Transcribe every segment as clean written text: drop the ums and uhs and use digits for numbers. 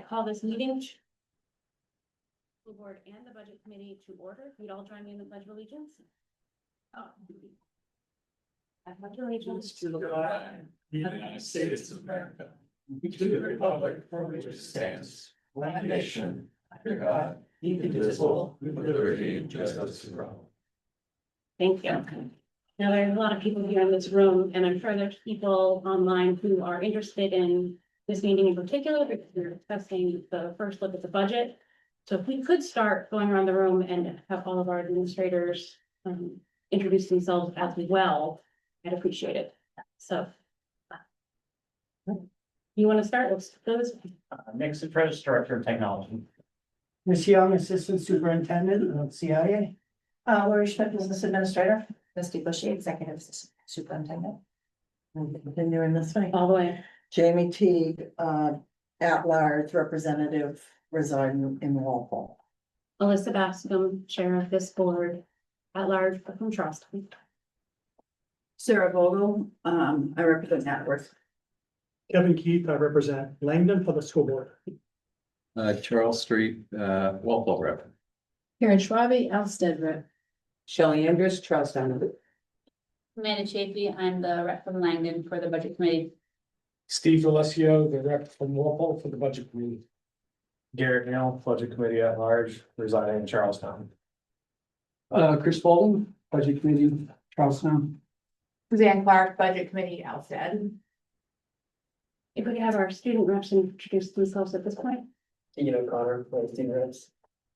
call this meeting. School board and the budget committee to order. You'd all join me in the pledge of allegiance. I pledge allegiance To the flag, the United States of America, to the republic for which it stands, one nation, under God, indivisible, with liberty and justice for all. Thank you. Now, there's a lot of people here in this room, and I'm sure there's people online who are interested in this meeting in particular, because we're discussing the first look at the budget. So if we could start going around the room and have all of our administrators introduce themselves as well, I'd appreciate it. So. You want to start? Let's go this way. Nick Citros, Director of Technology. Ms. Young, Assistant Superintendent of CIA. Lori Schmidt, Business Administrator. Misty Bushy, Executive Superintendent. Continuing this way. All the way. Jamie Teague, at-large representative residing in Walpole. Alyssa Bascom, Chair of this board, at large, but from Charleston. Sarah Vogel, I represent Natworth. Kevin Keith, I represent Langdon Public School Board. Charles Street, Walpole rep. Karen Schwabe, Alstead rep. Shelley Andrews, Charlestown. Amanda Chafee, I'm the rep from Langdon for the budget committee. Steve Alessio, the rep from Walpole for the budget committee. Garrett Neal, Budget Committee at Large, residing in Charlestown. Chris Bolden, Budget Committee, Charlestown. Suzanne Clark, Budget Committee, Alstead. If we could have our student reps introduce themselves at this point. O'Connor, student reps.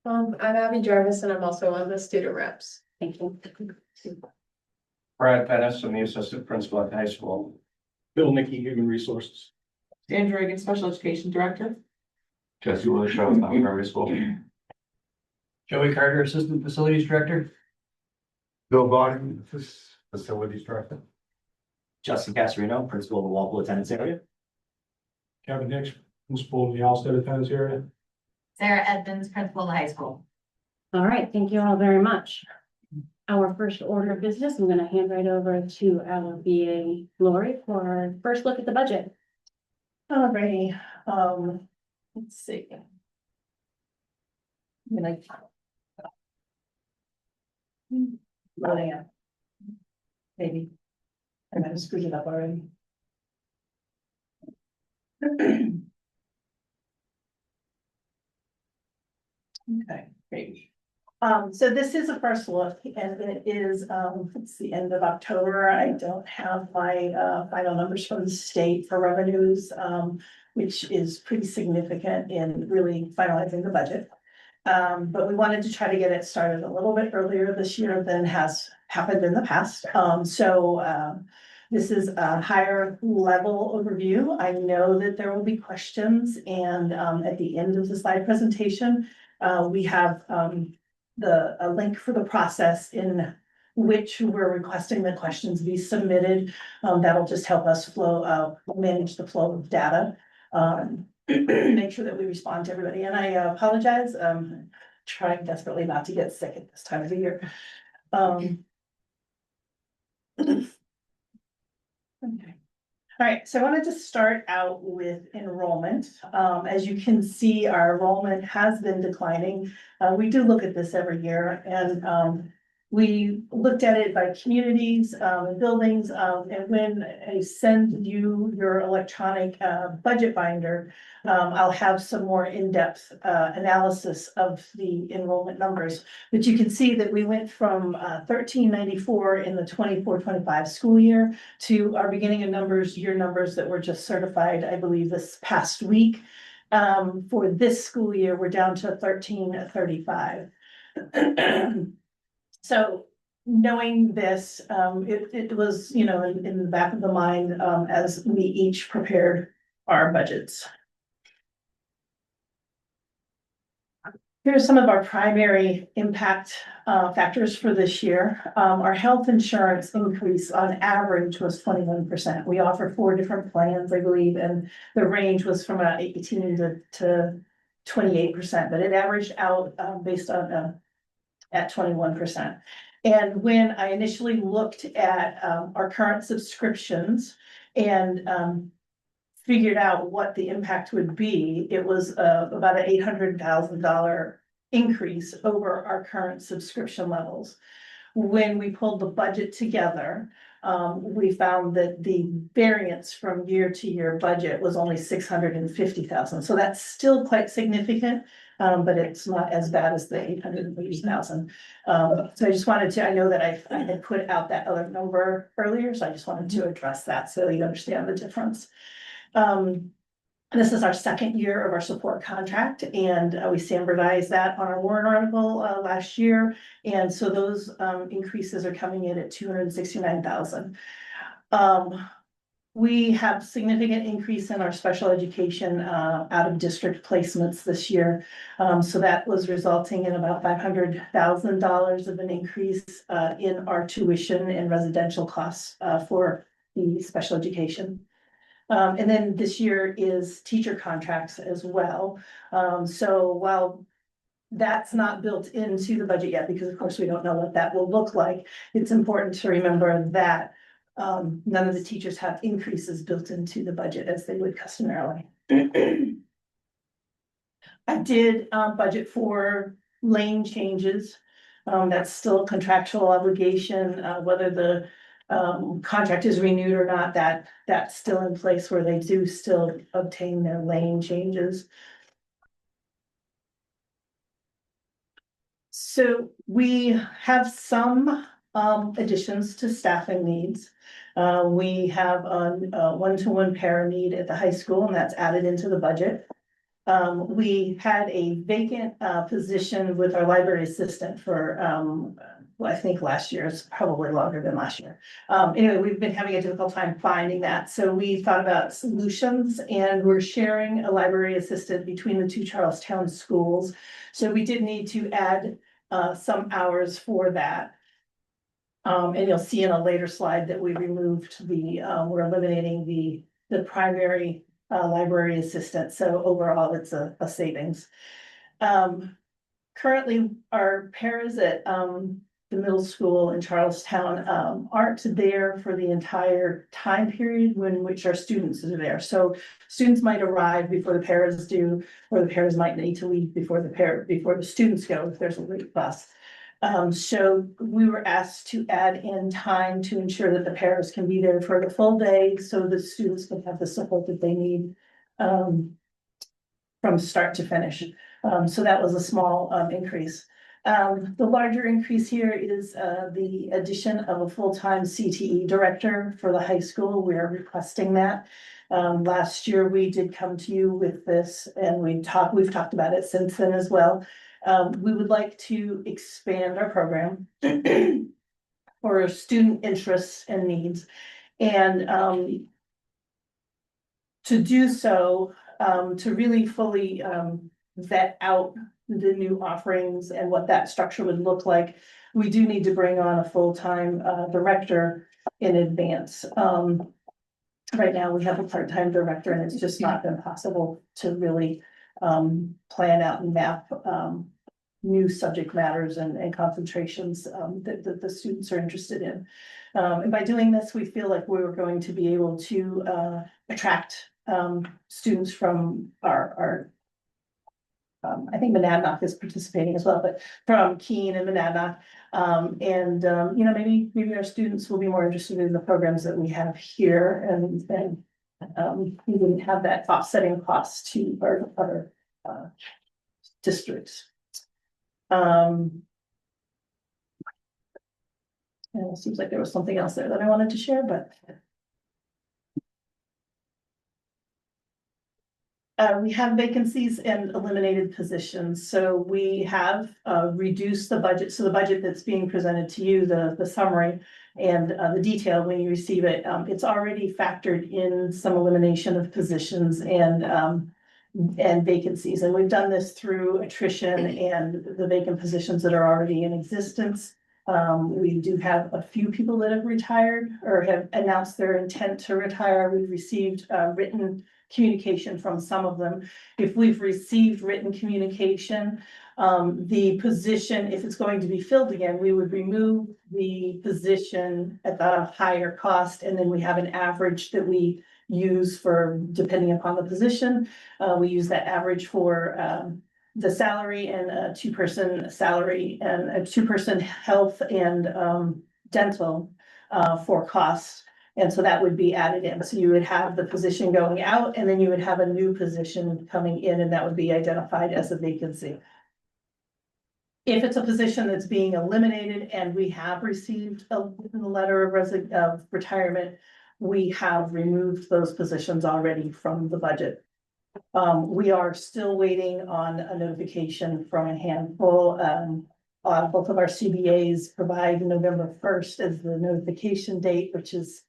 I'm Abby Jarvis and I'm also one of the student reps. Thank you. Brad Pettis, I'm the Assistant Principal at the high school. Bill Nicky, Human Resources. Andrew Reagan, Special Education Director. Jesse Willishaw, Primary School. Joey Carter, Assistant Facilities Director. Bill Bottom, Facilities Director. Justin Casarino, Principal of the Walpole Attendance Area. Kevin Hicks, Principal of the Alstead Attendance Area. Sarah Edmonds, Principal of the High School. All right, thank you all very much. Our first order of business, I'm going to hand right over to our BA Lori for our first look at the budget. Alrighty, let's see. Oh, yeah. Maybe. I might have screwed it up already. Okay, great. So this is a first look and it is, it's the end of October. I don't have my, final numbers from the state for revenues, which is pretty significant in really finalizing the budget. But we wanted to try to get it started a little bit earlier this year than has happened in the past. This is a higher level overview. I know that there will be questions and, at the end of the slide presentation, we have, a link for the process in which we're requesting the questions be submitted. That'll just help us manage the flow of data. Make sure that we respond to everybody, and I apologize, trying desperately not to get sick at this time of the year. Okay. All right, so I wanted to start out with enrollment. As you can see, our enrollment has been declining. We do look at this every year, and we looked at it by communities and buildings. And when I send you your electronic budget binder, I'll have some more in-depth analysis of the enrollment numbers. But you can see that we went from 1394 in the 24-25 school year to our beginning of numbers, year numbers that were just certified, I believe, this past week. For this school year, we're down to 1335. So knowing this, it was, in the back of the mind, as we each prepared our budgets. Here are some of our primary impact factors for this year. Our health insurance increase on average was 21%. We offer 4 different plans, I believe, and the range was from 18 to 28%, but it averaged out based on at 21%. And when I initially looked at our current subscriptions and figured out what the impact would be, it was about an $800,000 increase over our current subscription levels. When we pulled the budget together, we found that the variance from year to year budget was only $650,000. So that's still quite significant, but it's not as bad as the $880,000. So I just wanted to, I know that I had put out that other number earlier, so I just wanted to address that so you understand the difference. This is our second year of our support contract, and we standardized that on our warrant article last year. And so those increases are coming in at $269,000. We have significant increase in our special education out of district placements this year. So that was resulting in about $500,000 of an increase in our tuition and residential costs for the special education. And then this year is teacher contracts as well. So while that's not built into the budget yet, because of course we don't know what that will look like, it's important to remember that none of the teachers have increases built into the budget as they would customarily. I did budget for lane changes. That's still a contractual obligation, whether the contract is renewed or not, that's still in place where they do still obtain their lane changes. So we have some additions to staffing needs. We have a one-to-one para need at the high school, and that's added into the budget. We had a vacant position with our library assistant for well, I think last year, it's probably longer than last year. Anyway, we've been having a difficult time finding that. So we thought about solutions, and we're sharing a library assistant between the two Charlestown schools. So we did need to add some hours for that. And you'll see in a later slide that we removed we're eliminating the primary library assistant. So overall, it's a savings. Currently, our paras at the middle school in Charlestown aren't there for the entire time period in which our students are there. So students might arrive before the paras do, or the paras might need to leave before the students go if there's a late bus. So we were asked to add in time to ensure that the paras can be there for the full day, so the students can have the support that they need from start to finish. So that was a small increase. The larger increase here is the addition of a full-time CTE director for the high school. We are requesting that. Last year, we did come to you with this, and we've talked about it since then as well. We would like to expand our program for student interests and needs. And to do so, to really fully vet out the new offerings and what that structure would look like, we do need to bring on a full-time director in advance. Right now, we have a part-time director, and it's just not been possible to really plan out and map new subject matters and concentrations that the students are interested in. And by doing this, we feel like we're going to be able to attract students from our I think Monadnock is participating as well, but from Keene and Monadnock. You know, maybe our students will be more interested in the programs that we have here, and we wouldn't have that offsetting cost to our districts. And it seems like there was something else there that I wanted to share, but we have vacancies and eliminated positions. So we have reduced the budget. So the budget that's being presented to you, the summary and the detail when you receive it, it's already factored in some elimination of positions and vacancies. And we've done this through attrition and the vacant positions that are already in existence. We do have a few people that have retired or have announced their intent to retire. We've received written communication from some of them. If we've received written communication, the position, if it's going to be filled again, we would remove the position at the higher cost, and then we have an average that we use for, depending upon the position. We use that average for, the salary and a two-person salary and a two-person health and, dental, for costs. And so that would be added in. So you would have the position going out and then you would have a new position coming in and that would be identified as a vacancy. If it's a position that's being eliminated and we have received a letter of retirement, we have removed those positions already from the budget. We are still waiting on a notification from a handful, both of our CBAs provide November 1st as the notification date, which is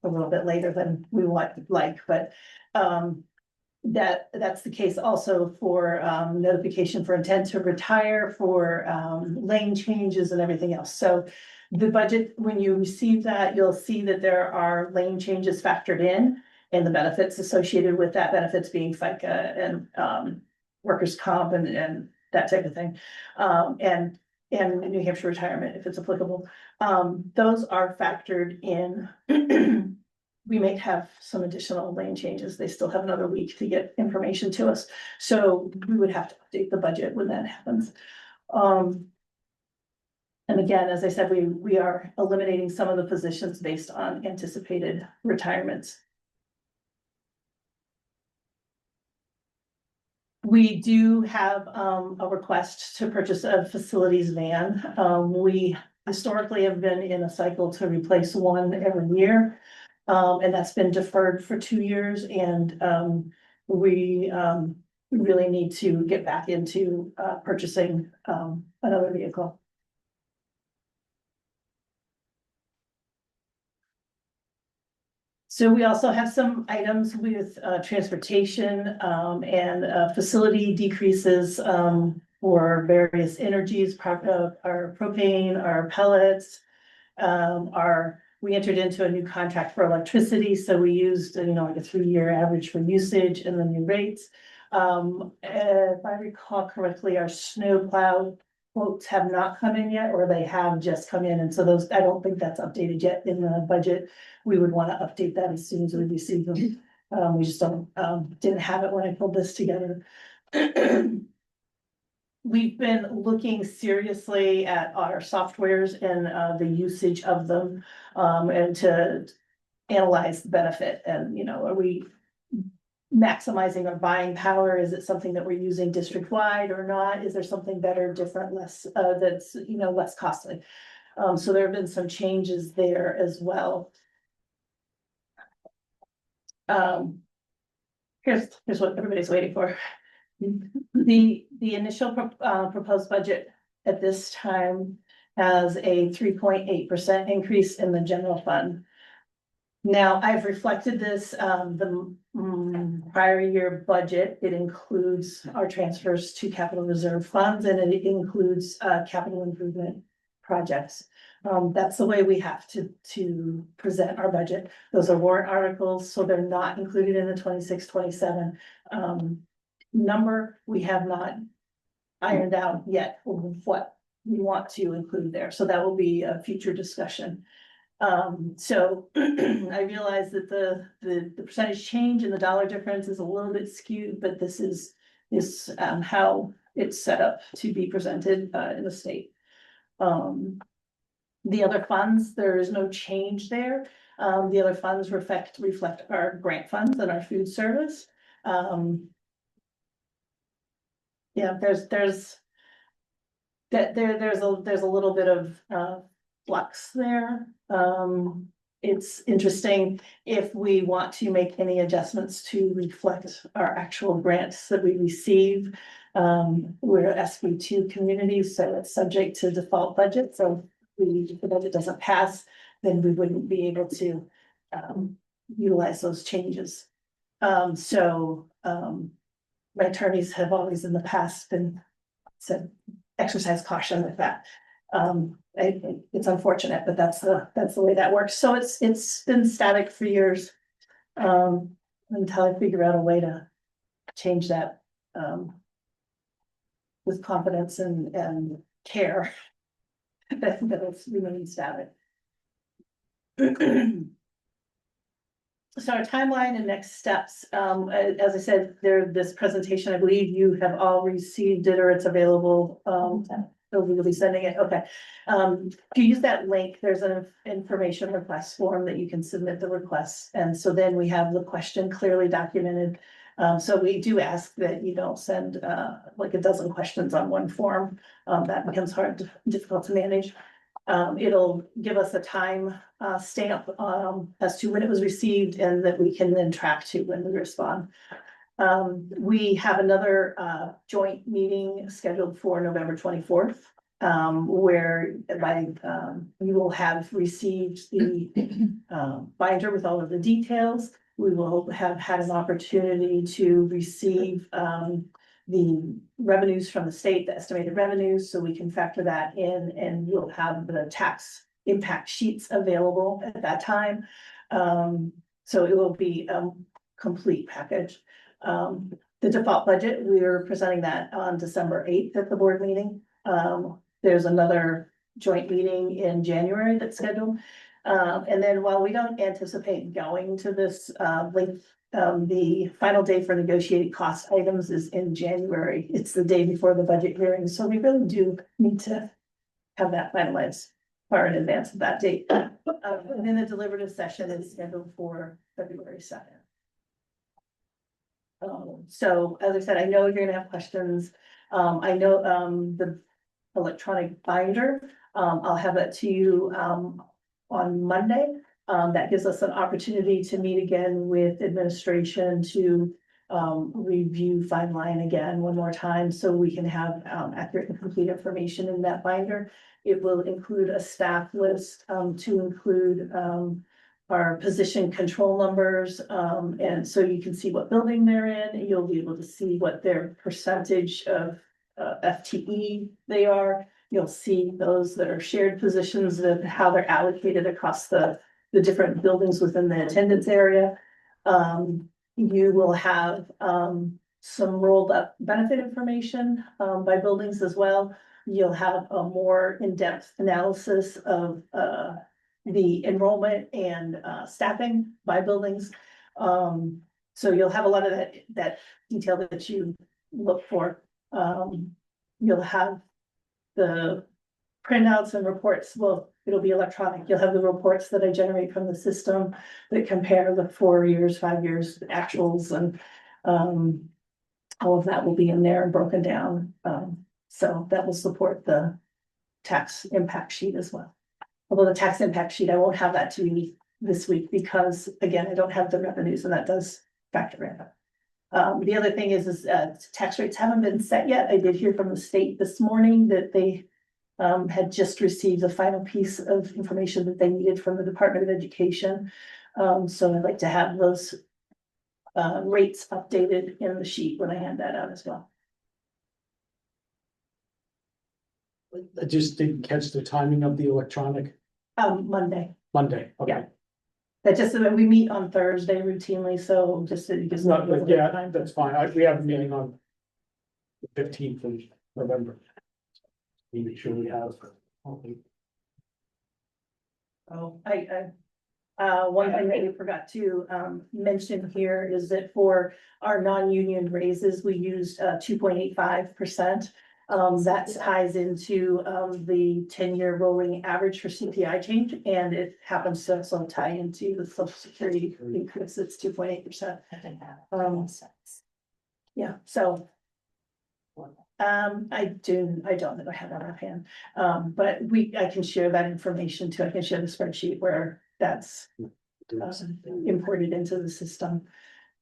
a little bit later than we would like, but, that's the case also for, notification for intent to retire, for, lane changes and everything else. So the budget, when you receive that, you'll see that there are lane changes factored in and the benefits associated with that, benefits being FICA and, workers' comp and that type of thing. And New Hampshire retirement, if it's applicable. Those are factored in. We may have some additional lane changes. They still have another week to get information to us. So we would have to update the budget when that happens. And again, as I said, we are eliminating some of the positions based on anticipated retirements. We do have a request to purchase a facilities van. We historically have been in a cycle to replace one every year. And that's been deferred for 2 years and we really need to get back into purchasing another vehicle. So we also have some items with transportation and facility decreases for various energies, our propane, our pellets, we entered into a new contract for electricity, so we used, like a 3-year average for usage and the new rates. If I recall correctly, our snowplow quotes have not come in yet, or they have just come in, and so those, I don't think that's updated yet in the budget. We would want to update that as soon as we receive them. We just didn't have it when I pulled this together. We've been looking seriously at our softwares and the usage of them, and to analyze the benefit and, are we maximizing our buying power? Is it something that we're using district-wide or not? Is there something better, different, less, that's, less costly? So there have been some changes there as well. Here's what everybody's waiting for. The initial proposed budget at this time has a 3.8% increase in the general fund. Now, I've reflected this, the prior year budget, it includes our transfers to capital reserve funds and it includes capital improvement projects. That's the way we have to present our budget. Those are warrant articles, so they're not included in the 26-27 number. We have not ironed out yet what we want to include there, so that will be a future discussion. So I realize that the percentage change in the dollar difference is a little bit skewed, but this is how it's set up to be presented in the state. The other funds, there is no change there. The other funds reflect our grant funds and our food service. Yeah, there's a little bit of flux there. It's interesting if we want to make any adjustments to reflect our actual grants that we receive. We're SB2 communities, so it's subject to default budget. So if the budget doesn't pass, then we wouldn't be able to utilize those changes. My attorneys have always in the past said exercise caution with that. It's unfortunate, but that's the way that works. So it's been static for years until I figure out a way to change that with confidence and care that it's remained static. So our timeline and next steps, as I said, this presentation, I believe you have all received it or it's available. We'll be sending it, okay. If you use that link, there's an information request form that you can submit the request. And so then we have the question clearly documented. So we do ask that you don't send like a dozen questions on one form. That becomes difficult to manage. It'll give us a time stamp as to when it was received and that we can then track to when we respond. We have another joint meeting scheduled for November 24th. Where you will have received the binder with all of the details. We will have had an opportunity to receive the revenues from the state, the estimated revenues, so we can factor that in, and we'll have the tax impact sheets available at that time. So it will be a complete package. The default budget, we're presenting that on December 8th at the board meeting. There's another joint meeting in January that's scheduled. And then while we don't anticipate going to this link, the final day for negotiating cost items is in January. It's the day before the budget hearing, so we really do need to have that finalized far in advance of that date. And then the deliberative session is scheduled for February 2nd. So as I said, I know you're gonna have questions. I know the electronic binder, I'll have that to you on Monday. That gives us an opportunity to meet again with administration to review fine line again one more time, so we can have accurate and complete information in that binder. It will include a staff list to include our position control numbers, and so you can see what building they're in. You'll be able to see what their percentage of FTE they are. You'll see those that are shared positions, and how they're allocated across the different buildings within the attendance area. You will have some rolled up benefit information by buildings as well. You'll have a more in-depth analysis of the enrollment and staffing by buildings. So you'll have a lot of that detail that you look for. You'll have the printouts and reports. Well, it'll be electronic. You'll have the reports that I generate from the system that compare the 4 years, 5 years actuals, and all of that will be in there and broken down. So that will support the tax impact sheet as well. Although the tax impact sheet, I won't have that to you this week because, again, I don't have the revenues, and that does factor in. The other thing is tax rates haven't been set yet. I did hear from the state this morning that they had just received the final piece of information that they needed from the Department of Education. So I'd like to have those rates updated in the sheet when I hand that out as well. I just didn't catch the timing of the electronic Monday. Monday, okay. Yeah. That just, we meet on Thursday routinely, so just. It's not, yeah, that's fine. We have a meeting on the 15th of November. Make sure we have. Oh, one thing that we forgot to mention here is that for our non-union raises, we used 2.85%. That ties into the 10-year rolling average for CPI change, and it happens to also tie into the Social Security increase. It's 2.8%. Yeah, so I don't know, I have that offhand, but I can share that information too. I can share the spreadsheet where that's imported into the system.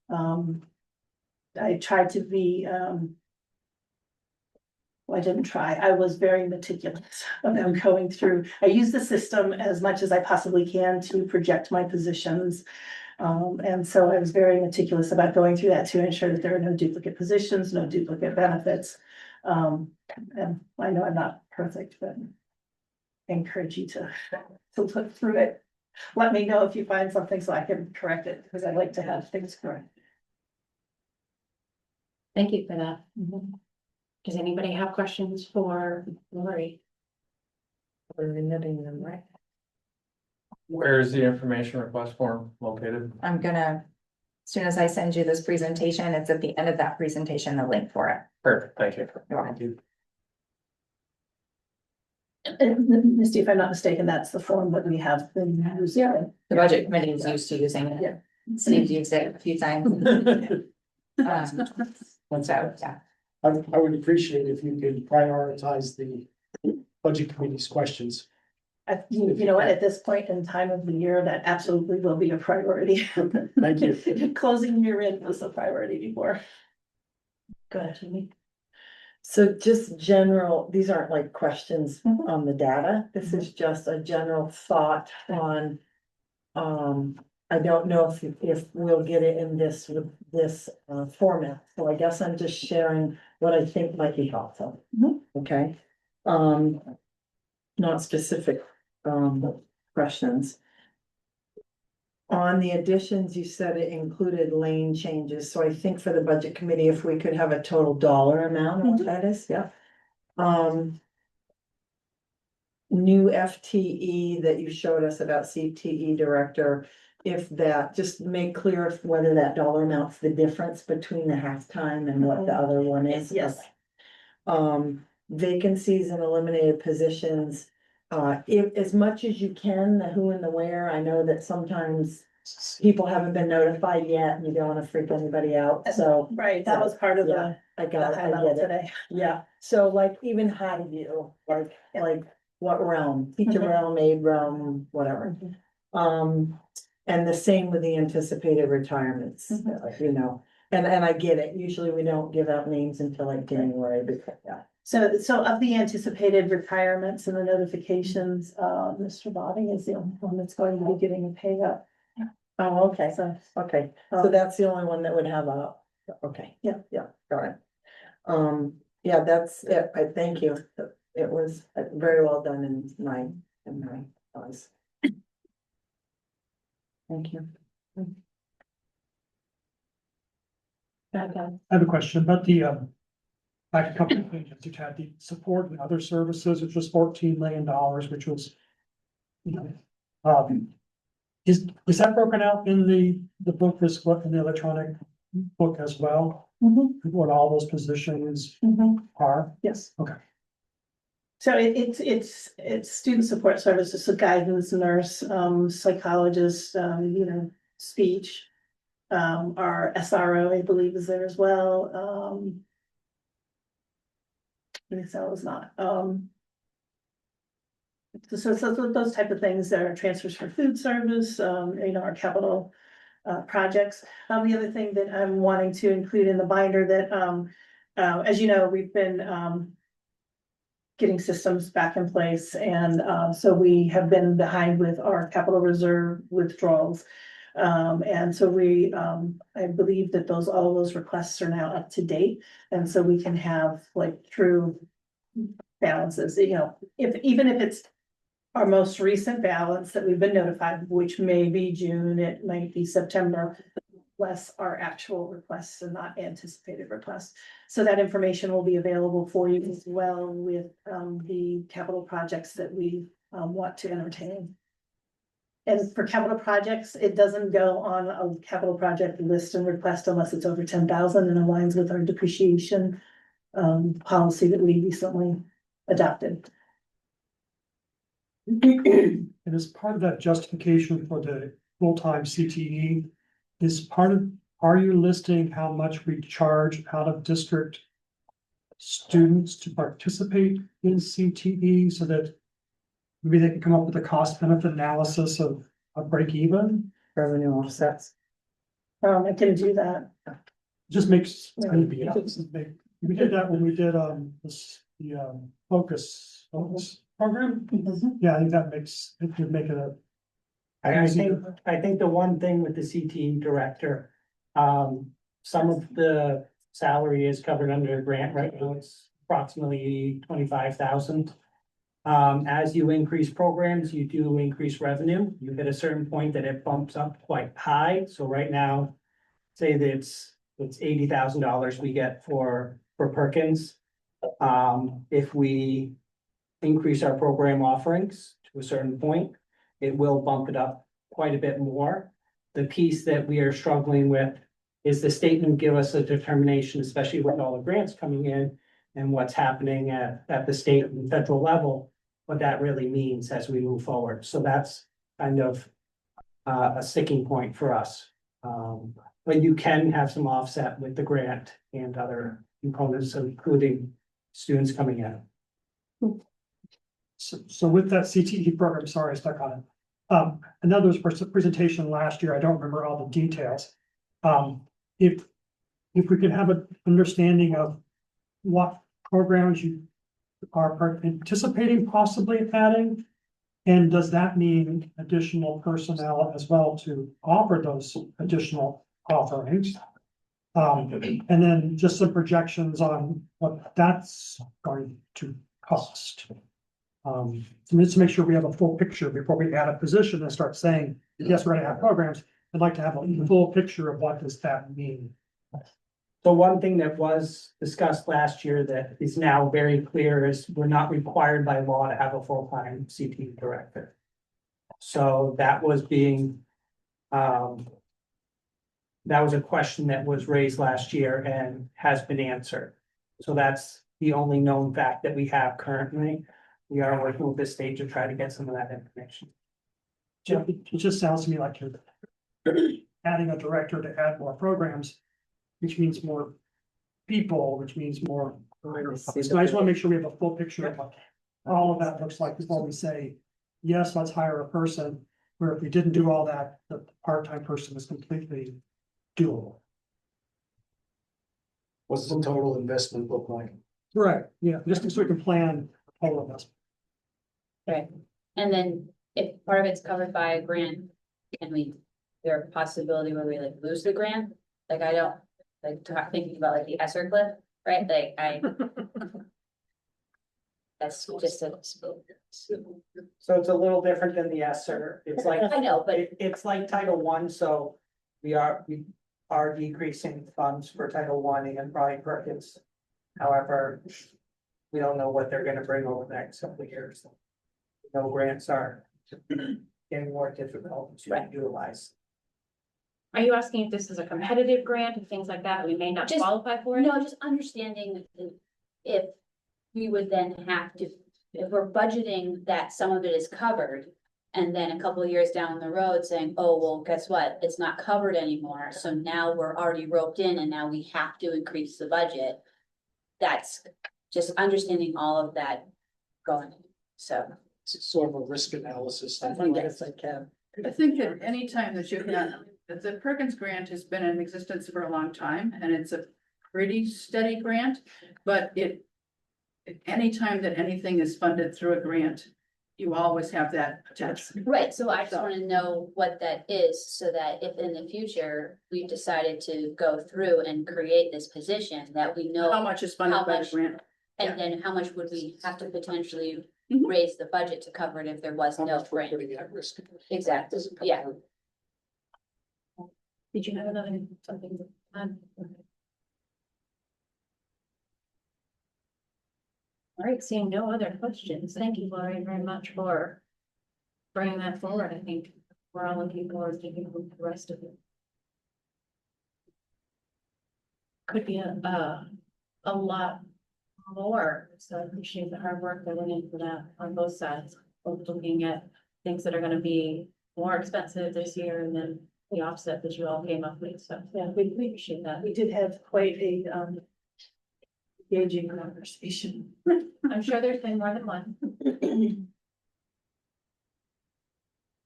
I tried to be well, I didn't try. I was very meticulous about going through. I use the system as much as I possibly can to project my positions. And so I was very meticulous about going through that to ensure that there are no duplicate positions, no duplicate benefits. And I know I'm not perfect, but I encourage you to look through it. Let me know if you find something so I can correct it, because I like to have things correct. Thank you for that. Does anybody have questions for Lori? We're knitting them, right? Where is the information request form located? I'm gonna, as soon as I send you this presentation, it's at the end of that presentation, the link for it. Perfect, thank you. You're welcome. And Misty, if I'm not mistaken, that's the form that we have been using. The budget committee is used to using it. Yeah. Steve's used it a few times. So, yeah. I would appreciate if you could prioritize the budget committee's questions. You know what, at this point in time of the year, that absolutely will be a priority. Thank you. Closing year in was a priority before. Go ahead, Jamie. So just general, these aren't like questions Mhm. on the data, this is just a general thought on. I don't know if we'll get it in this format, so I guess I'm just sharing what I think might be helpful. Mhm. Okay, not specific questions. On the additions, you said it included lane changes, so I think for the budget committee, if we could have a total dollar amount of what that is, yeah. New FTE that you showed us about CTE director, if that, just make clear if whether that dollar amount's the difference between the halftime and what the other one is. Yes. Vacancies and eliminated positions. If, as much as you can, the who and the where, I know that sometimes people haven't been notified yet and you don't wanna freak anybody out, so. Right, that was part of Yeah, the I got it, high I level get it. today. Yeah, so like even how do you, like what realm, teacher Mhm. realm, aid realm, whatever. And the same with the anticipated retirements, you know, and I get it, usually we don't give out names until like January, because, yeah. So of the anticipated retirements and the notifications, Mr. Bobby is the only one that's going to be getting a pay up. Oh, okay, So, okay, so that's the only one that would have a, okay. Yeah. Yeah, got it. Yeah, that's it, I thank you, it was very well done in my eyes. Thank you. okay. I have a question about the, back a couple of things, you had the support and other services, which was $14 million, which was. You know, is that broken out in the book, this book, in the electronic book as well? Mhm, What all those positions mhm. are? Yes. Okay. So it's student support services, so guidance, nurse, psychologist, speech. Our SRO, I believe, is there as well, Excel is not, so those type of things, there are transfers for food service, our capital projects. The other thing that I'm wanting to include in the binder that, as you know, we've been, getting systems back in place, and, so we have been behind with our capital reserve withdrawals. And so we, I believe that all those requests are now up to date, and so we can have like true balances, even if it's our most recent balance that we've been notified, which may be June, it might be September, less our actual requests and not anticipated requests. So that information will be available for you as well with, the capital projects that we, want to entertain. And for capital projects, it doesn't go on a capital project list and request unless it's over 10,000 and aligns with our depreciation policy that we recently adopted. And as part of that justification for the full-time CTE, are you listing how much we charge out of district students to participate in CTE so that maybe they can come up with a cost benefit analysis of a break even? Revenue offsets. I can do that. Just makes, it's gonna be, we did that when we did, the focus program. Yeah, I think it could make it a. I think the one thing with the CTE director, some of the salary is covered under a grant right now, it's approximately 25,000. As you increase programs, you do increase revenue. You hit a certain point that it bumps up quite high. So right now, say that it's $80,000 we get for Perkins. If we increase our program offerings to a certain point, it will bump it up quite a bit more. The piece that we are struggling with is the statement give us a determination, especially with all the grants coming in and what's happening at the state and federal level, what that really means as we move forward. So that's kind of a sticking point for us. But you can have some offset with the grant and other components, including students coming in. So with that CTE program, sorry, I stuck on it. I know there was a presentation last year, I don't remember all the details. If we could have an understanding of what programs you are anticipating possibly adding, and does that mean additional personnel as well to offer those additional offerings? And then just some projections on what that's going to cost. So just to make sure we have a full picture before we add a position and start saying, yes, we're gonna have programs. I'd like to have a full picture of what does that mean. So one thing that was discussed last year that is now very clear is we're not required by law to have a full-time CTE director. So that was being, that was a question that was raised last year and has been answered. So that's the only known fact that we have currently. We are working with the state to try to get some of that information. It just sounds to me like you're adding a director to add more programs, which means more people, which means more. So I just want to make sure we have a full picture of what all of that looks like before we say, yes, let's hire a person. Where if we didn't do all that, the part-time person is completely doable. What's the total investment look like? Right, yeah, just so we can plan all of this. Right, and then if part of it's covered by a grant, can we, there a possibility where we like lose the grant? Like I don't, like thinking about like the ESSER cliff, right, like I. That's just a. So it's a little different than the ESSER. It's like, I know, but it's like Title I, so we are decreasing funds for Title I and Brian Perkins. However, we don't know what they're gonna bring over the next couple of years. No grants are getting more difficult to utilize. Are you asking if this is a competitive grant and things like that, we may not Just- qualify for it? No, just understanding if we would then have to, if we're budgeting that some of it is covered. And then a couple of years down the road saying, oh, well, guess what? It's not covered anymore. So now we're already roped in and now we have to increase the budget. That's just understanding all of that going, so. It's sort of a risk analysis. I think yes, I can. I think that anytime that you can, that the Perkins grant has been in existence for a long time and it's a pretty steady grant, but anytime that anything is funded through a grant, you always have that potential. Right, so I just wanna know what that is, so that if in the future we decided to go through and create this position, that we know. How much is funded How by the much- grant? And then how much would we have to potentially Mhm. raise the budget to cover it if there was no grant? Putting it at risk. Exactly, yeah. Did you have another something? All right, seeing no other questions, thank you, Lori, very much for bringing that forward. I think we're all looking forward to the rest of it. Could be a lot more, so I appreciate the hard work that went into that on both sides, both looking at things that are gonna be more expensive this year and then the offset that you all came up with, so yeah, we appreciate that. We did have quite a engaging conversation. I'm sure there's been more than one.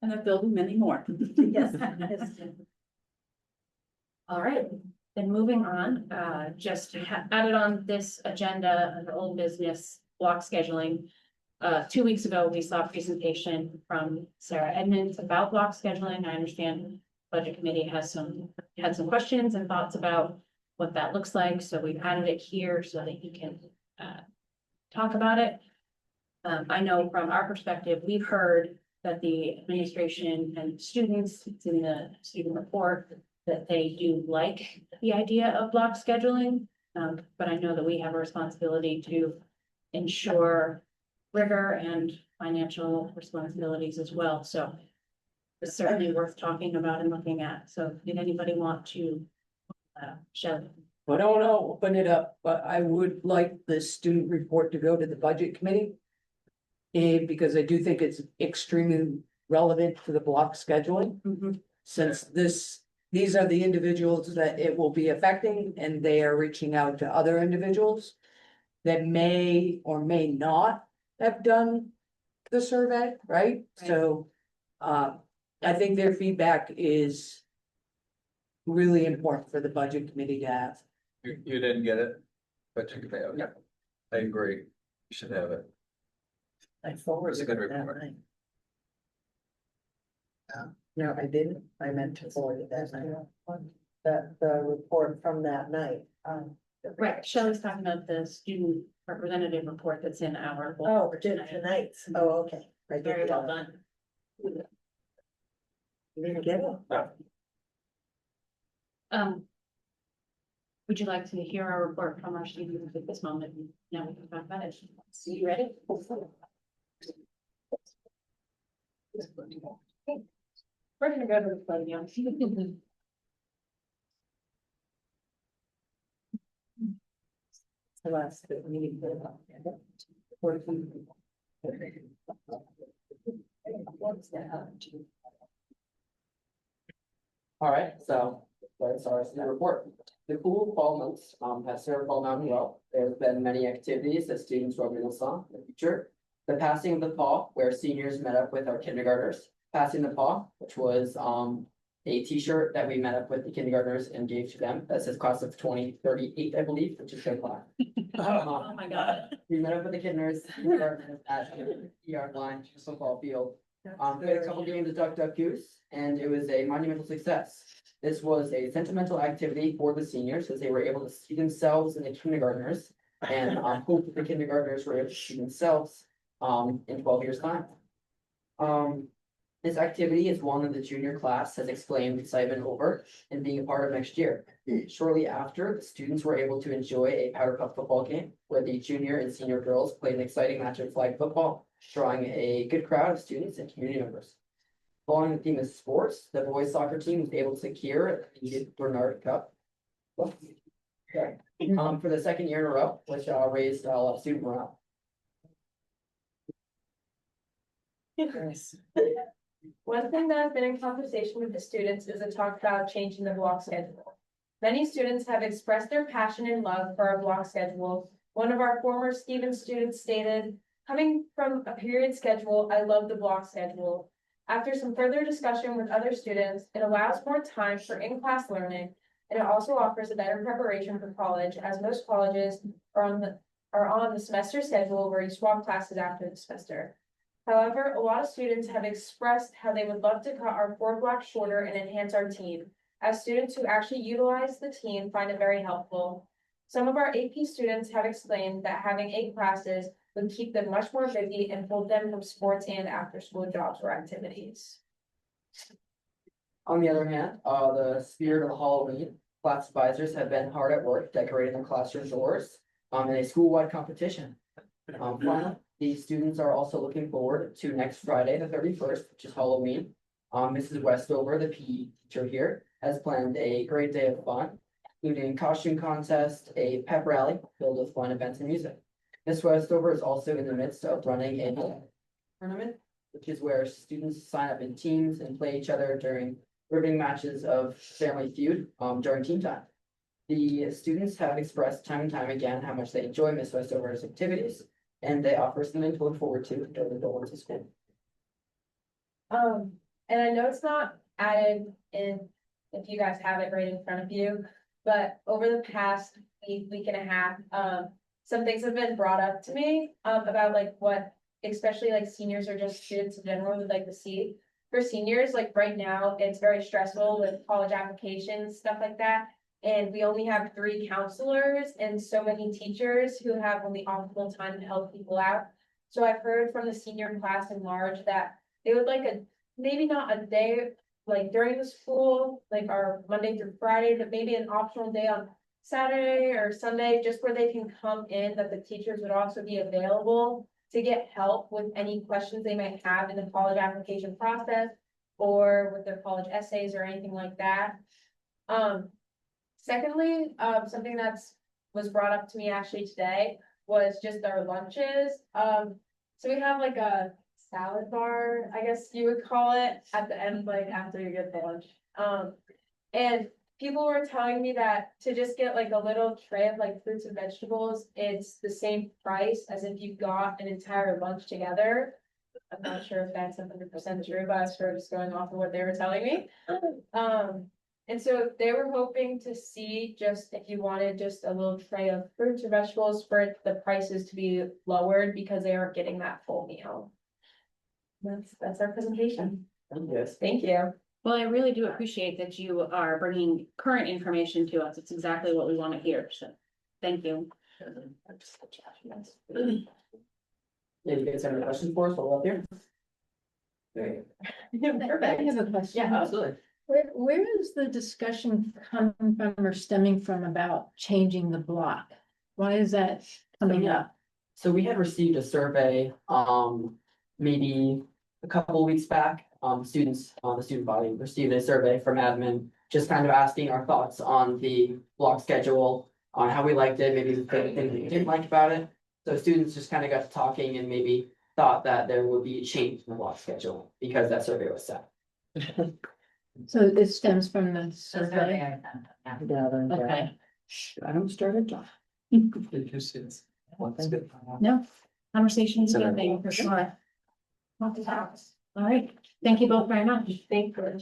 And there will be many more. Yes. All right, then moving on, just added on this agenda under old business block scheduling. 2 weeks ago, we saw a presentation from Sarah Edmonds about block scheduling. I understand Budget Committee had some questions and thoughts about what that looks like, so we've added it here so that you can talk about it. I know from our perspective, we've heard that the administration and students, it's in the student report, that they do like the idea of block scheduling. But I know that we have a responsibility to ensure rigor and financial responsibilities as well, so. It's certainly worth talking about and looking at, so did anybody want to share? I don't want to open it up, but I would like the student report to go to the budget committee. And because I do think it's extremely relevant to the block scheduling, since these are the individuals that it will be affecting, and they are reaching out to other individuals that may or may not have done the survey, right? So, I think their feedback is really important for the budget committee to have. You didn't get it? But you can, okay. I agree. You should have it. I forwarded It's a good it that report. night. No, I didn't, I meant to forward it that night. The report from that night. Right, Shelley's talking about the student representative report that's in our. Oh, tonight's, oh, okay. I did Very well that. done. You didn't get it? Would you like to hear our report from our students at this moment? Now we can talk about it. So you ready? We're gonna go to the podium. The last meeting. All right, so let's start the report. The cool fall months has served Fall Mountain well. There's been many activities that students will middle song in the future. The passing of the paw, where seniors met up with our kindergartners. Passing the paw, which was a t-shirt that we met up with the kindergartners and gave to them. That says class of 2038, I believe, which is their class. Oh my God. We met up with the kindergartners at the yard line, football field. We had a couple games of Duck Duck Goose, and it was a monumental success. This was a sentimental activity for the seniors, as they were able to see themselves in the kindergartners. And hope that the kindergartners were able to see themselves in 12 years' time. This activity is one that the junior class has exclaimed excitement over and being a part of next year. Shortly after, the students were able to enjoy a powder puff football game where the junior and senior girls played an exciting match of flag football, drawing a good crowd of students and community members. Following the theme of sports, the boys soccer team was able to secure the Bernard Cup. Okay. For the second year in a row, which raised a lot of student morale. One thing that I've been in conversation with the students is a talk about changing the block schedule. Many students have expressed their passion and love for our block schedule. One of our former Stevens students stated, "Coming from a period schedule, I love the block schedule. After some further discussion with other students, it allows more time for in-class learning, and it also offers a better preparation for college, as most colleges are on the semester schedule where you swap classes after the semester. However, a lot of students have expressed how they would love to cut our 4 blocks shorter and enhance our team, as students who actually utilize the team find it very helpful. Some of our AP students have explained that having 8 classes would keep them much more busy and hold them from sports and after-school jobs or activities." On the other hand, the spirit of Halloween, class advisors have been hard at work decorating their classroom doors in a school-wide competition. Finally, the students are also looking forward to next Friday, the 31st, which is Halloween. Mrs. Westover, the PE teacher here, has planned a great day of fun, including costume contest, a pep rally filled with fun events and music. Ms. Westover is also in the midst of running a tournament, which is where students sign up in teams and play each other during riveting matches of Family Feud during team time. The students have expressed time and time again how much they enjoy Ms. Westover's activities, and they offer something to look forward to during the go into school. And I know it's not added in, if you guys have it right in front of you, but over the past week and a half, some things have been brought up to me, about like what, especially like seniors or just students in general would like to see. For seniors, like right now, it's very stressful with college applications, stuff like that. And we only have 3 counselors and so many teachers who have only optimal time to help people out. So I've heard from the senior class in large that they would like maybe not a day like during the school, like our Monday through Friday, but maybe an optional day on Saturday or Sunday, just where they can come in, that the teachers would also be available to get help with any questions they might have in the college application process or with their college essays or anything like that. Secondly, something was brought up to me actually today was just our lunches. So we have like a salad bar, I guess you would call it, at the end, like after you get the lunch. And people were telling me that to just get like a little tray of like fruits and vegetables, it's the same price as if you got an entire lunch together. I'm not sure if that's 100% true, but I was sort of just going off of what they were telling me. And so they were hoping to see just if you wanted just a little tray of fruits or vegetables for the prices to be lowered because they aren't getting that full meal. That's our presentation. Yes. Thank you. Well, I really do appreciate that you are bringing current information to us. It's exactly what we want to hear, so thank you. Yeah, you guys have any questions for us while up here? Perfect. I have a question. Yeah, absolutely. Where is the discussion coming from or stemming from about changing the block? Why is that coming up? So we had received a survey, maybe a couple of weeks back. Students on the student body received a survey from admin, just kind of asking our thoughts on the block schedule, on how we liked it, maybe the things we didn't like about it. So students just kind of got to talking and maybe thought that there would be a change in the block schedule because that survey was set. So this stems from the survey? Gathering. Okay. I don't start it off. No, conversations, good thing for sure. All right, thank you both very much. Thank you.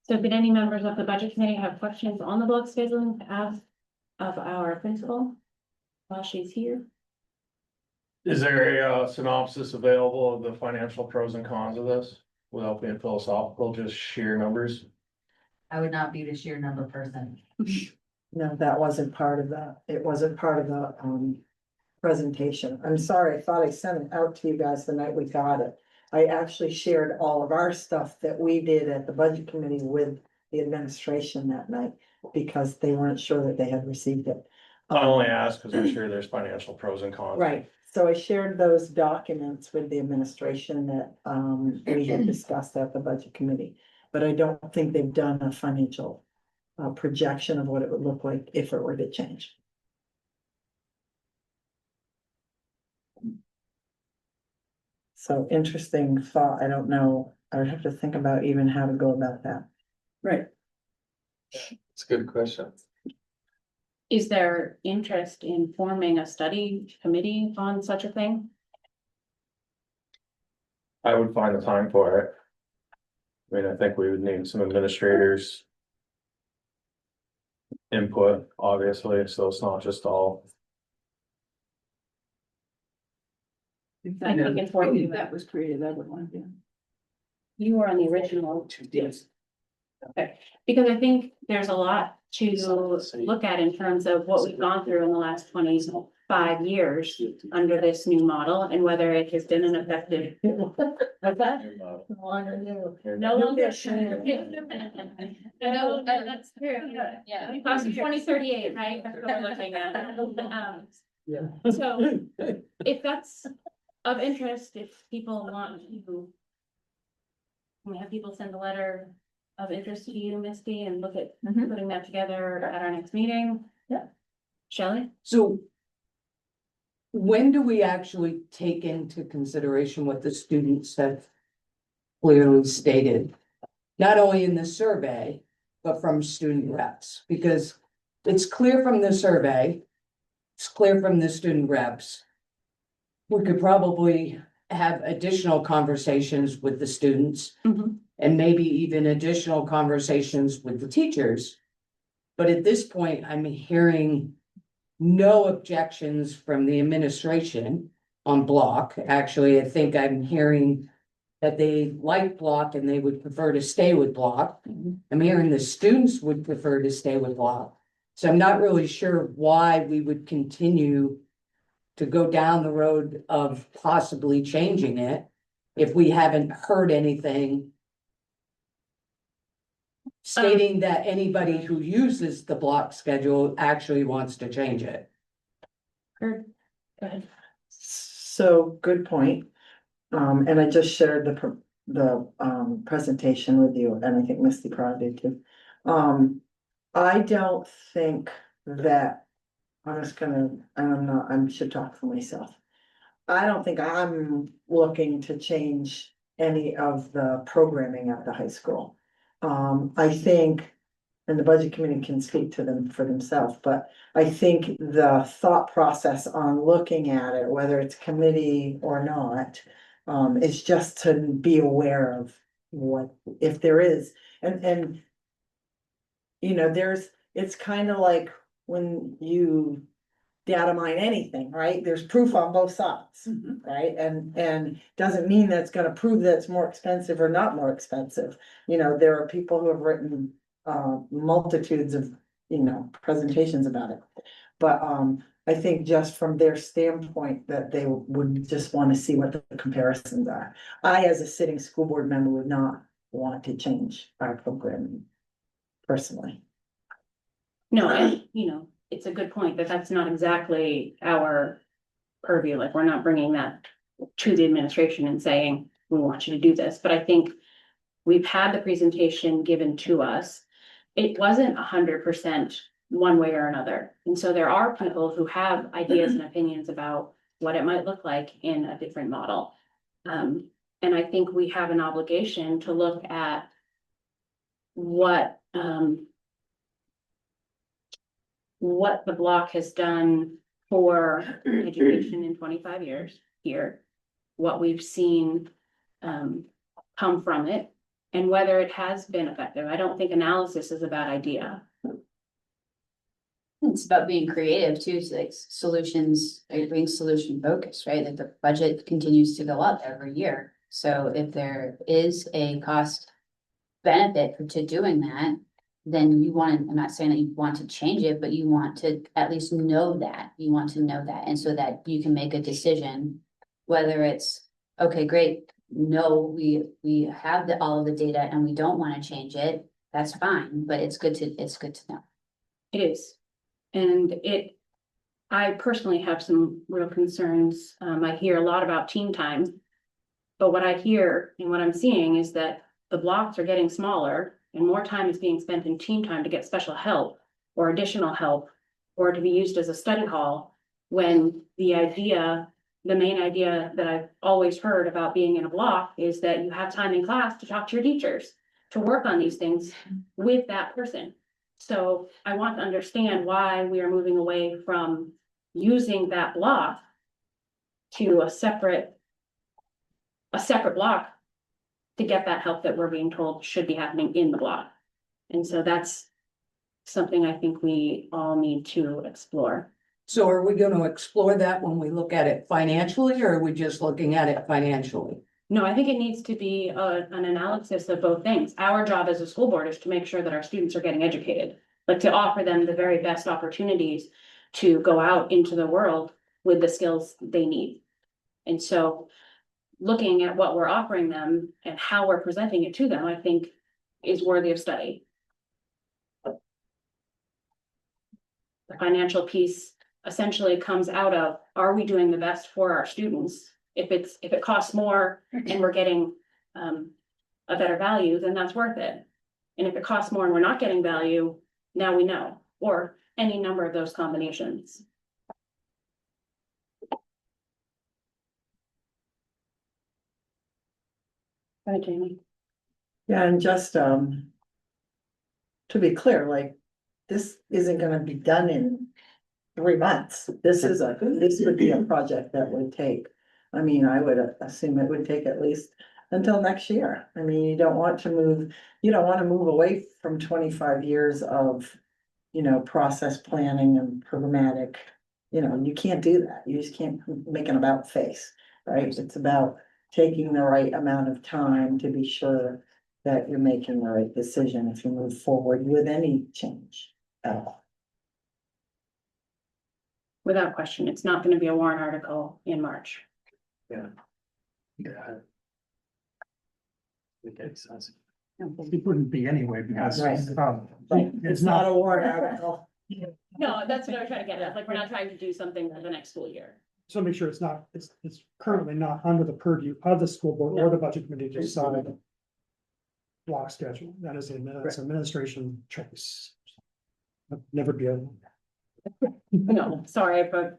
So did any members of the budget committee have questions on the block scheduling to ask of our principal while she's here? Is there a synopsis available of the financial pros and cons of this without being philosophical, just sheer numbers? I would not be the sheer number person. No, that wasn't part of the, it wasn't part of the, presentation. I'm sorry, I thought I sent it out to you guys the night we got it. I actually shared all of our stuff that we did at the budget committee with the administration that night because they weren't sure that they had received it. I only ask because I'm sure there's financial pros and cons. Right, so I shared those documents with the administration that, we had discussed at the budget committee. But I don't think they've done a financial, projection of what it would look like if it were to change. So interesting thought. I don't know. I would have to think about even how to go about that. Right. It's a good question. Is there interest in forming a study committee on such a thing? I would find the time for it. I mean, I think we would need some administrators. Input, obviously, so it's not just all. I think it's worth it. That was created, I would want to. You were on the original. Yes. Okay, because I think there's a lot to look at in terms of what we've gone through in the last 25 years under this new model and whether it has been an effective. What's that? No longer. No, that's true. Yeah. Class of 2038, right? That's what we're looking at. So if that's of interest, if people want to. We have people send a letter of interest to you, Misty, and look at putting that together at our next meeting. Yeah. Shelley? So when do we actually take into consideration what the students have clearly stated? Not only in the survey, but from student reps, because it's clear from the survey, it's clear from the student reps. We could probably have additional conversations with the students and maybe even additional conversations with the teachers. But at this point, I'm hearing no objections from the administration on block. Actually, I think I'm hearing that they like block and they would prefer to stay with block. I'm hearing the students would prefer to stay with block. So I'm not really sure why we would continue to go down the road of possibly changing it if we haven't heard anything stating that anybody who uses the block schedule actually wants to change it. Go ahead. So, good point. And I just shared the presentation with you, and I think Misty probably did too. I don't think that, I should talk for myself. I don't think I'm looking to change any of the programming at the high school. I think, and the budget committee can speak to them for themselves, but I think the thought process on looking at it, whether it's committee or not, is just to be aware of what, if there is, and you know, it's kind of like when you data mine anything, right? There's proof on both sides, right? And doesn't mean that it's gonna prove that it's more expensive or not more expensive. You know, there are people who have written multitudes of, presentations about it. But I think just from their standpoint that they would just want to see what the comparisons are. I, as a sitting school board member, would not want to change our programming personally. No, and, it's a good point that that's not exactly our purview, like, we're not bringing that to the administration and saying, we want you to do this, but I think we've had the presentation given to us. It wasn't 100% one way or another, and so there are people who have ideas and opinions about what it might look like in a different model. And I think we have an obligation to look at what the block has done for education in 25 years here, what we've seen come from it, and whether it has been effective. I don't think analysis is a bad idea. It's about being creative too, so like solutions, being solution focused, right? Like the budget continues to go up every year. So if there is a cost benefit to doing that, then you want to, I'm not saying that you want to change it, but you want to at least know that. You want to know that, and so that you can make a decision, whether it's, okay, great, no, we have all of the data and we don't want to change it, that's fine, but it's good to know. It is. And I personally have some real concerns. I hear a lot about team time. But what I hear and what I'm seeing is that the blocks are getting smaller and more time is being spent in team time to get special help or additional help or to be used as a study hall, when the main idea that I've always heard about being in a block is that you have time in class to talk to your teachers, to work on these things with that person. So I want to understand why we are moving away from using that block to a separate block to get that help that we're being told should be happening in the block. And so that's something I think we all need to explore. So are we gonna explore that when we look at it financially, or are we just looking at it financially? No, I think it needs to be an analysis of both things. Our job as a school board is to make sure that our students are getting educated, like to offer them the very best opportunities to go out into the world with the skills they need. And so looking at what we're offering them and how we're presenting it to them, I think is worthy of study. The financial piece essentially comes out of, are we doing the best for our students? If it costs more and we're getting a better value, then that's worth it. And if it costs more and we're not getting value, now we know, or any number of those combinations. Go ahead, Jamie. Yeah, and just to be clear, like, this isn't gonna be done in 3 months. This would be a project that would take, I mean, I would assume it would take at least until next year. I mean, you don't want to move away from 25 years of, process planning and programmatic. You can't do that. You just can't make an about face, right? It's about taking the right amount of time to be sure that you're making the right decision if you move forward with any change at all. Without question, it's not going to be a warrant article in March. Yeah. Yeah. It makes sense. It wouldn't be anyway, because, Right. it's not, a warrant article. No, that's what I was trying to get at, like, we're not trying to do something for the next school year. so make sure it's not, it's currently not under the purview of the school board or the budget committee to decide. Block schedule, that is that's administration choice. Never be able. No, sorry if I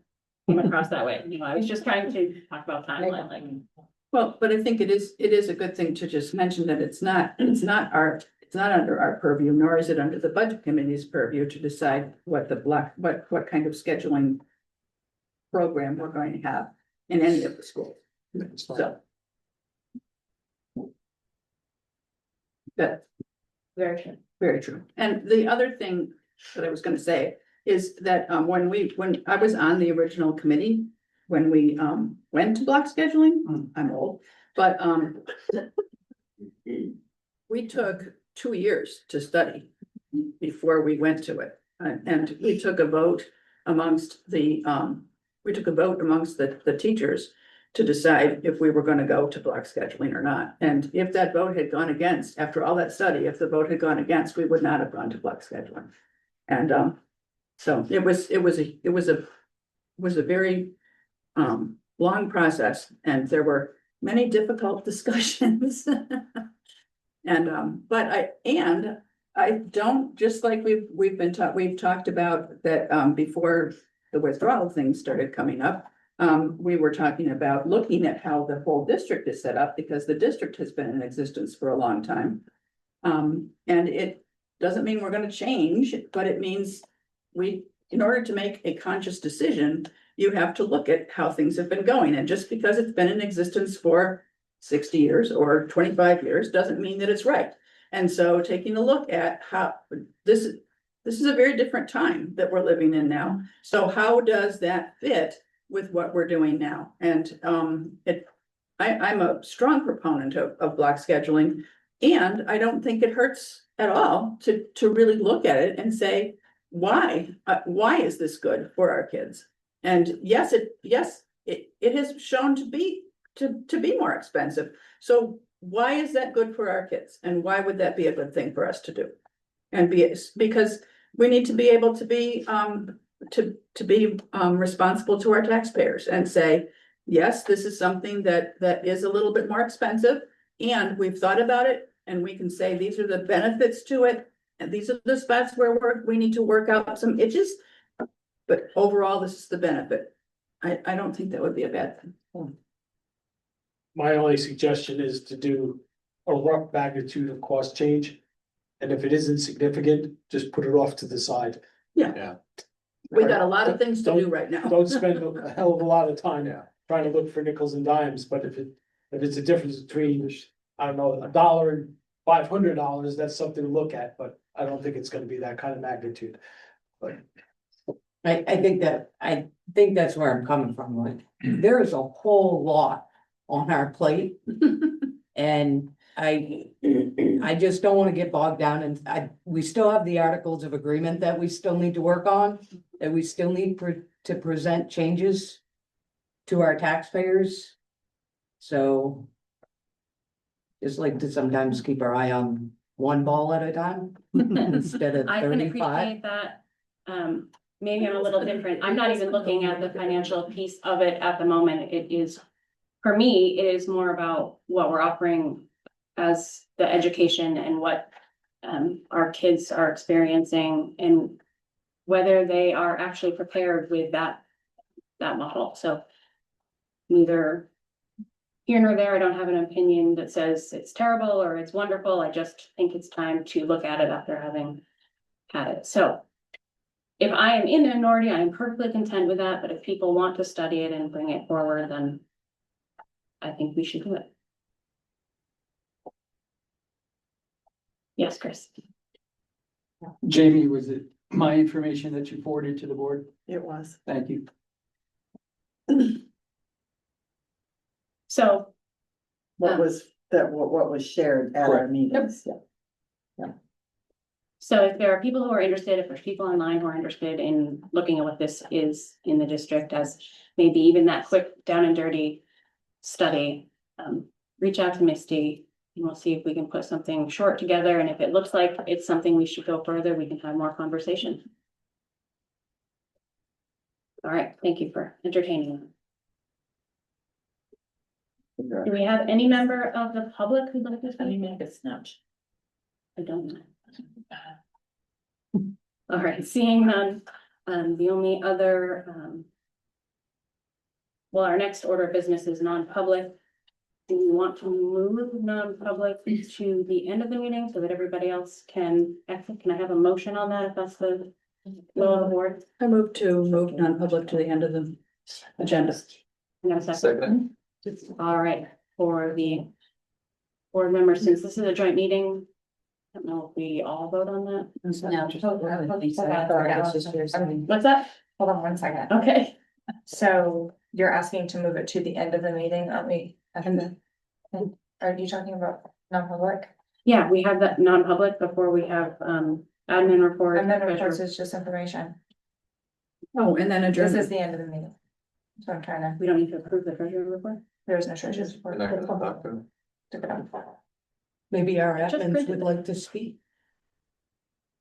came across that way, you know, I was just trying to talk about timeline, like. Well, but I think it is a good thing to just mention that it's not under our purview, nor is it under the budget committee's purview to decide what what kind of scheduling program we're going to have in any of the schools. So. That, Very true. very true. And the other thing that I was gonna say is that, when I was on the original committee, when we, went to block scheduling, I'm old, but, we took 2 years to study before we went to it. And we took a vote amongst the teachers to decide if we were gonna go to block scheduling or not. And if that vote had gone against, after all that study, if the vote had gone against, we would not have gone to block scheduling. And, so it was a very, long process, and there were many difficult discussions. And, but I don't, just like we've talked about that, before the withdrawal things started coming up. We were talking about looking at how the whole district is set up, because the district has been in existence for a long time. And it doesn't mean we're gonna change, but it means in order to make a conscious decision, you have to look at how things have been going. And just because it's been in existence for 60 years or 25 years, doesn't mean that it's right. And so taking a look at how this is a very different time that we're living in now. So how does that fit with what we're doing now? And I'm a strong proponent of block scheduling, and I don't think it hurts at all to really look at it and say, why is this good for our kids? And yes, it has shown to be more expensive. So why is that good for our kids? And why would that be a good thing for us to do? And because we need to be able to be responsible to our taxpayers and say, yes, this is something that is a little bit more expensive, and we've thought about it, and we can say, these are the benefits to it, and these are the spots where we need to work out some itches. But overall, this is the benefit. I don't think that would be a bad thing. My only suggestion is to do a rough magnitude of cost change. And if it isn't significant, just put it off to the side. Yeah. We got a lot of things to do right now. Don't spend a hell of a lot of time trying to look for nickels and dimes, but if it's a difference between, I don't know, $1 and $500, that's something to look at, but I don't think it's gonna be that kind of magnitude. But I think that's where I'm coming from, like, there is a whole lot on our plate. And I just don't wanna get bogged down, and we still have the articles of agreement that we still need to work on, that we still need to present changes to our taxpayers. So just like to sometimes keep our eye on one ball at a time instead of I can 35. appreciate that. Maybe I'm a little different. I'm not even looking at the financial piece of it at the moment. It is, for me, it is more about what we're offering as the education and what our kids are experiencing and whether they are actually prepared with that model. So neither here nor there, I don't have an opinion that says it's terrible or it's wonderful. I just think it's time to look at it after having had it. So if I am in the minority, I am perfectly content with that. But if people want to study it and bring it forward, then I think we should do it. Yes, Chris. Jamie, was it my information that you forwarded to the board? It was. Thank you. So. What was shared at our meetings? Yeah. So if there are people who are interested, if there's people online who are interested in looking at what this is in the district as maybe even that quick down and dirty study, reach out to Misty. And we'll see if we can put something short together, and if it looks like it's something we should go further, we can have more conversation. All right, thank you for entertaining. Do we have any member of the public who'd like to speak? I don't know. All right, seeing none, the only other, well, our next order of business is non-public. Do you want to move non-public to the end of the meeting so that everybody else can exit? Can I have a motion on that if that's the will of the board? I move to move non-public to the end of the agenda. Can I have a second? All right, for the board members, since this is a joint meeting, I don't know if we all vote on that. No. What's that? Hold on one second. Okay. So you're asking to move it to the end of the meeting, aren't we? Are you talking about non-public? Yeah, we have that non-public before we have admin report. And then of treasurer- course it's just information. Oh, and then This adjourn. is the end of the meeting. So I'm trying to, We don't need to approve the treasurer report. there's no treasurer's report. They're not gonna talk to them. Took it out. Maybe our Just admins print would it. like to speak.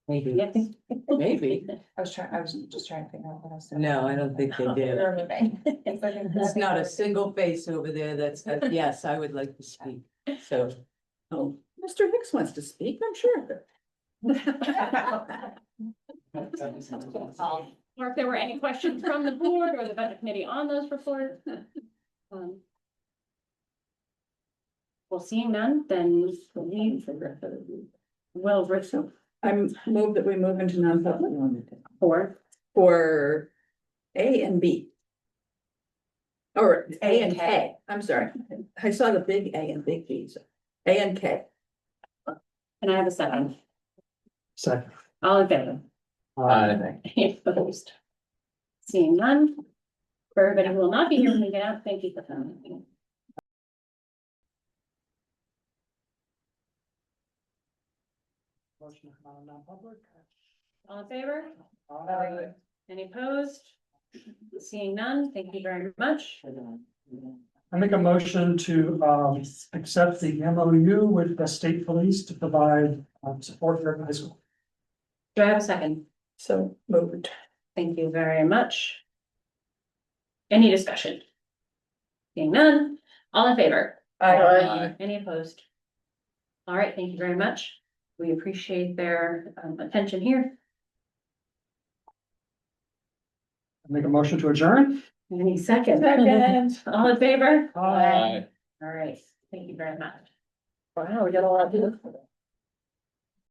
Maybe. Yeah. Maybe. I was just trying to figure out what else. to- No, I don't think they did. You're moving. It's like- There's not a single face over there that said, yes, I would like to speak. So, oh, Mr. Hicks wants to speak, I'm sure. Or if there were any questions from the board or the budget committee on those reports. Well, seeing none, then Will Ritzel I'm moved that we move into non-public for A and B. Or A and K, I'm sorry. I saw the big A and big B, so A and K. Can I have a second? Second. All in favor? Aye. Any opposed? Seeing none. For everybody who will not be here when we get out, thank you for coming. Motion to come out of non-public. All in favor? Any opposed? Seeing none, thank you very much. I make a motion to accept the MOU with the state police to provide support for high school. Do I have a second? So moved. Thank you very much. Any discussion? Seeing none, all in favor? Aye. Any opposed? All right, thank you very much. We appreciate their attention here. I make a motion to adjourn. Any second? Second. All in favor? Aye. All right, thank you very much. Wow, we got a lot of.